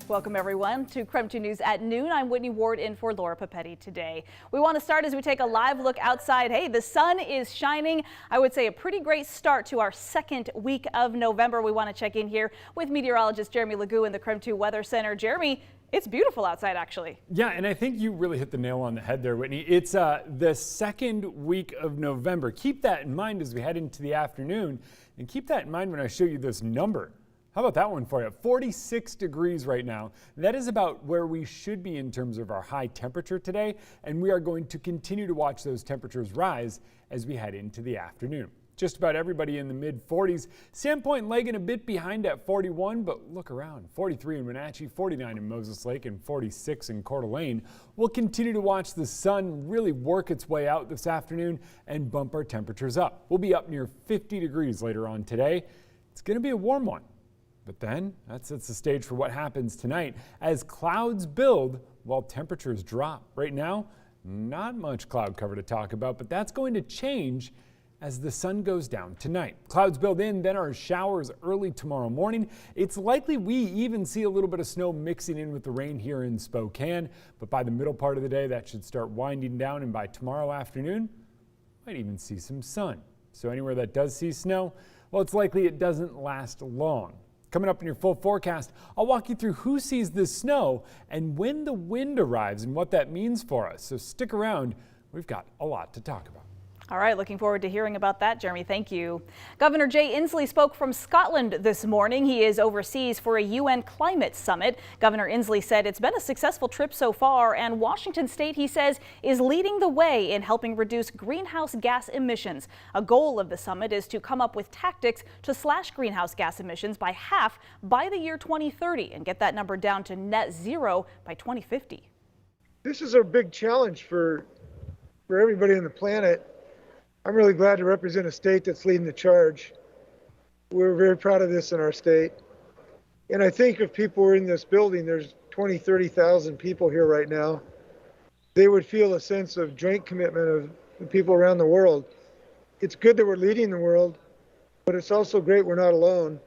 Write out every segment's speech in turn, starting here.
Welcome everyone to KREM 2 News at noon. I'm Whitney Ward in for Laura Papetti today. We want to start as we take a live look outside. Hey, the sun is shining. I would say a pretty great start to our second week of November. We want to check in here with meteorologist Jeremy Legoo in the KREM 2 Weather Center. Jeremy, it's beautiful outside actually. Yeah, and I think you really hit the nail on the head there, Whitney. It's the second week of November. Keep that in mind as we head into the afternoon, and keep that in mind when I show you this number. How about that one for you? 46 degrees right now. That is about where we should be in terms of our high temperature today, and we are going to continue to watch those temperatures rise as we head into the afternoon. Just about everybody in the mid-40s. Sandpoint lagging a bit behind at 41, but look around. 43 in Wenatchee, 49 in Moses Lake, and 46 in Coeur d'Alene. We'll continue to watch the sun really work its way out this afternoon and bump our temperatures up. We'll be up near 50 degrees later on today. It's going to be a warm one. But then that sets the stage for what happens tonight as clouds build while temperatures drop. Right now, not much cloud cover to talk about, but that's going to change as the sun goes down tonight. Clouds build in, then our showers early tomorrow morning. It's likely we even see a little bit of snow mixing in with the rain here in Spokane, but by the middle part of the day, that should start winding down, and by tomorrow afternoon, might even see some sun. So anywhere that does see snow, well, it's likely it doesn't last long. Coming up in your full forecast, I'll walk you through who sees this snow and when the wind arrives and what that means for us. So stick around. We've got a lot to talk about. All right, looking forward to hearing about that, Jeremy. Thank you. Governor Jay Inslee spoke from Scotland this morning. He is overseas for a UN climate summit. Governor Inslee said it's been a successful trip so far, and Washington State, he says, is leading the way in helping reduce greenhouse gas emissions. A goal of the summit is to come up with tactics to slash greenhouse gas emissions by half by the year 2030 and get that number down to net zero by 2050. This is a big challenge for everybody on the planet. I'm really glad to represent a state that's leading the charge. We're very proud of this in our state. And I think if people were in this building, there's 20, 30,000 people here right now, they would feel a sense of joint commitment of the people around the world. It's good that we're leading the world, but it's also great we're not alone.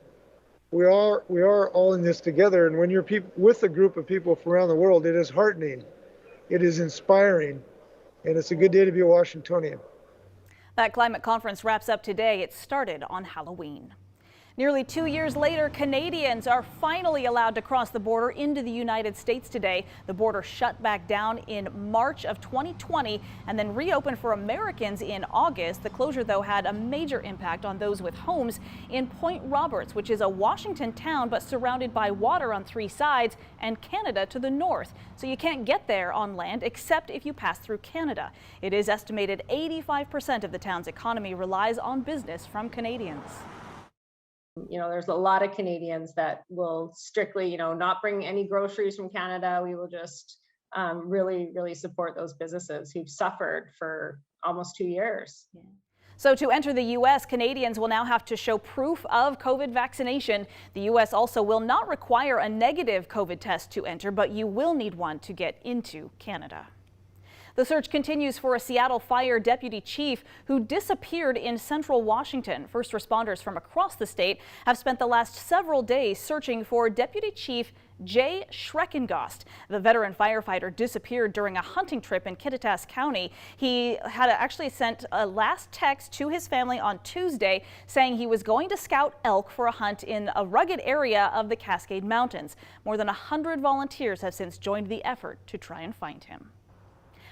We are all in this together. And when you're with a group of people from around the world, it is heartening, it is inspiring, and it's a good day to be a Washingtonian. That climate conference wraps up today. It started on Halloween. Nearly 2 years later, Canadians are finally allowed to cross the border into the United States today. The border shut back down in March of 2020 and then reopened for Americans in August. The closure, though, had a major impact on those with homes in Point Roberts, which is a Washington town but surrounded by water on 3 sides and Canada to the north. So you can't get there on land except if you pass through Canada. It is estimated 85% of the town's economy relies on business from Canadians. You know, there's a lot of Canadians that will strictly, not bring any groceries from Canada. We will just really, really support those businesses who've suffered for almost 2 years. Yeah. So to enter the U.S., Canadians will now have to show proof of COVID vaccination. The U.S. also will not require a negative COVID test to enter, but you will need one to get into Canada. The search continues for a Seattle fire deputy chief who disappeared in central Washington. First responders from across the state have spent the last several days searching for Deputy Chief Jay Schreckengost. The veteran firefighter disappeared during a hunting trip in Kittitas County. He had actually sent a last text to his family on Tuesday saying he was going to scout elk for a hunt in a rugged area of the Cascade Mountains. More than 100 volunteers have since joined the effort to try and find him.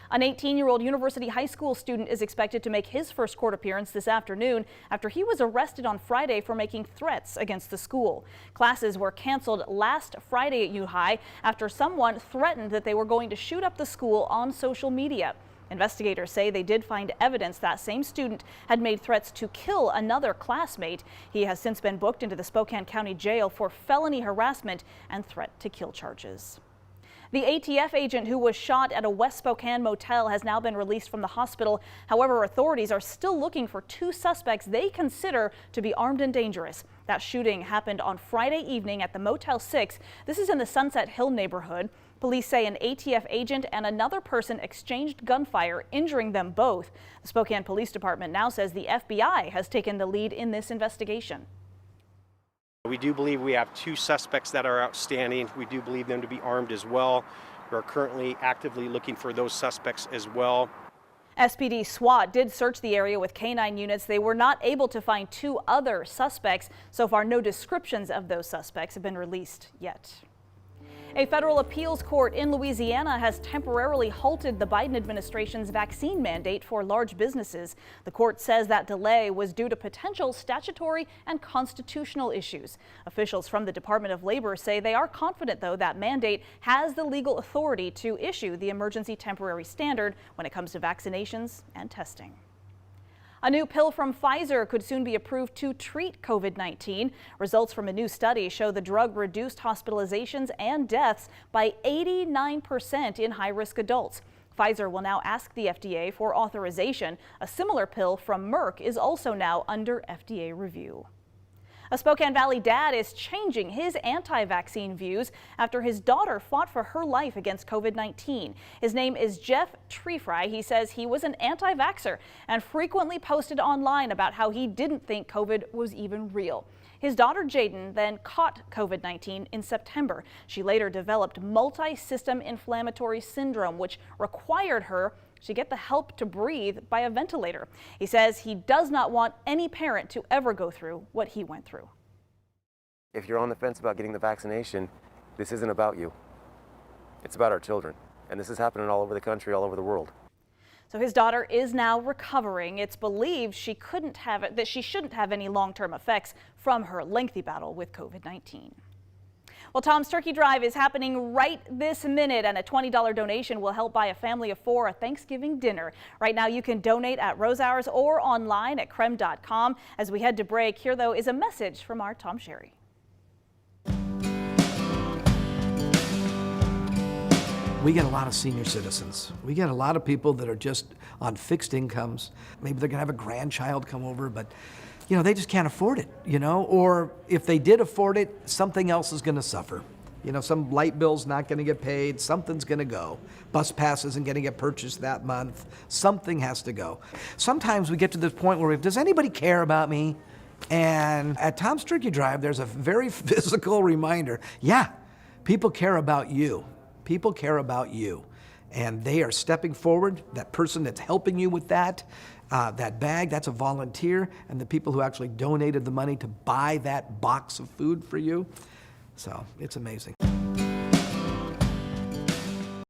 An 18-year-old University High School student is expected to make his first court appearance this afternoon after he was arrested on Friday for making threats against the school. Classes were canceled last Friday at U High after someone threatened that they were going to shoot up the school on social media. Investigators say they did find evidence that same student had made threats to kill another classmate. He has since been booked into the Spokane County Jail for felony harassment and threat to kill charges. The ATF agent who was shot at a West Spokane motel has now been released from the hospital. However, authorities are still looking for 2 suspects they consider to be armed and dangerous. That shooting happened on Friday evening at the Motel 6. This is in the Sunset Hill neighborhood. Police say an ATF agent and another person exchanged gunfire, injuring them both. The Spokane Police Department now says the FBI has taken the lead in this investigation. We do believe we have 2 suspects that are outstanding. We do believe them to be armed as well. We are currently actively looking for those suspects as well. SPD SWAT did search the area with canine units. They were not able to find 2 other suspects. So far, no descriptions of those suspects have been released yet. A federal appeals court in Louisiana has temporarily halted the Biden administration's vaccine mandate for large businesses. The court says that delay was due to potential statutory and constitutional issues. Officials from the Department of Labor say they are confident, though, that mandate has the legal authority to issue the emergency temporary standard when it comes to vaccinations and testing. A new pill from Pfizer could soon be approved to treat COVID-19. Results from a new study show the drug reduced hospitalizations and deaths by 89% in high-risk adults. Pfizer will now ask the FDA for authorization. A similar pill from Merck is also now under FDA review. A Spokane Valley dad is changing his anti-vaccine views after his daughter fought for her life against COVID-19. His name is Jeff Treefry. He says he was an anti-vaxxer and frequently posted online about how he didn't think COVID was even real. His daughter Jaden then caught COVID-19 in September. She later developed multi-system inflammatory syndrome, which required her to get the help to breathe by a ventilator. He says he does not want any parent to ever go through what he went through. If you're on the fence about getting the vaccination, this isn't about you. It's about our children. And this is happening all over the country, all over the world. So his daughter is now recovering. It's believed she shouldn't have any long-term effects from her lengthy battle with COVID-19. Well, Tom's Turkey Drive is happening right this minute, and a $20 donation will help buy a family of 4 a Thanksgiving dinner. Right now, you can donate at Rose Hours or online at KREM.com. As we head to break, here, though, is a message from our Tom Sherry. We get a lot of senior citizens. We get a lot of people that are just on fixed incomes. Maybe they're gonna have a grandchild come over, but they just can't afford it, or if they did afford it, something else is gonna suffer. Some light bill's not gonna get paid, something's gonna go. Bus pass isn't gonna get purchased that month, something has to go. Sometimes we get to this point where, does anybody care about me? And at Tom's Turkey Drive, there's a very physical reminder, yeah, people care about you. People care about you. And they are stepping forward. That person that's helping you with that bag, that's a volunteer. And the people who actually donated the money to buy that box of food for you. So it's amazing.